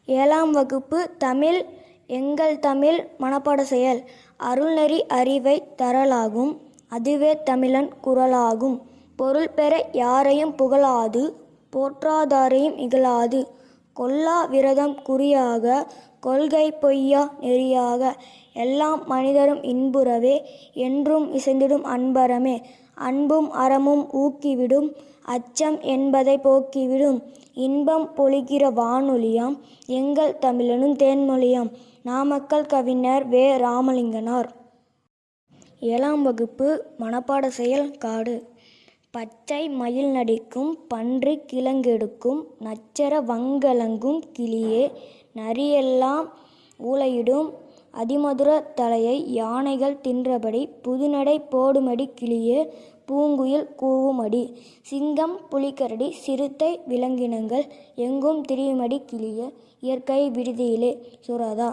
ஏழாம் வகுப்பு தமிழ் எங்கள் தமிழ் மனப்பாட செயல். அருள்நெறி அறிவைத் தரலாகும் அதுவே தமிழன் குறளாகும். பொருள் பெற யாரையும் புகழாது போற்றாதாரையும் இகழாது. கொள்ளா விரதம் குறியாக கொள்கை பொய்யா நெறியாக. எல்லாம் மனிதரும் இன்புறவே என்றும் இசைந்திடும் அன்பறமே. அன்பும் அறமும் ஊக்கிவிடும் அச்சம் என்பதை போக்கிவிடும். இன்பம் பொழிகிற வானொலியாம் எங்கள் தமிழெனும் தேன்மொழியாம். நாமக்கல் கவிஞர் வே. ராமலிங்கனார். ஏழாம் வகுப்பு மனப்பாட செயல். காடு. பச்சை மயில் நடிக்கும் பன்றி கிழங்கெடுக்கும் நச்சர வங்கலங்கும் கிளியே நரியெல்லாம் ஊளையிடும் அதிமதுர தலையை யானைகள் தின்றபடி புதுநடை போடுமடி கிளியே பூங்குயில் கூவுமடி. சிங்கம் புலிகரடி சிறுத்தை விலங்கினங்கள் எங்கும் திரியுமடி கிளியே இயற்கை விடுதியிலே. சுரதா.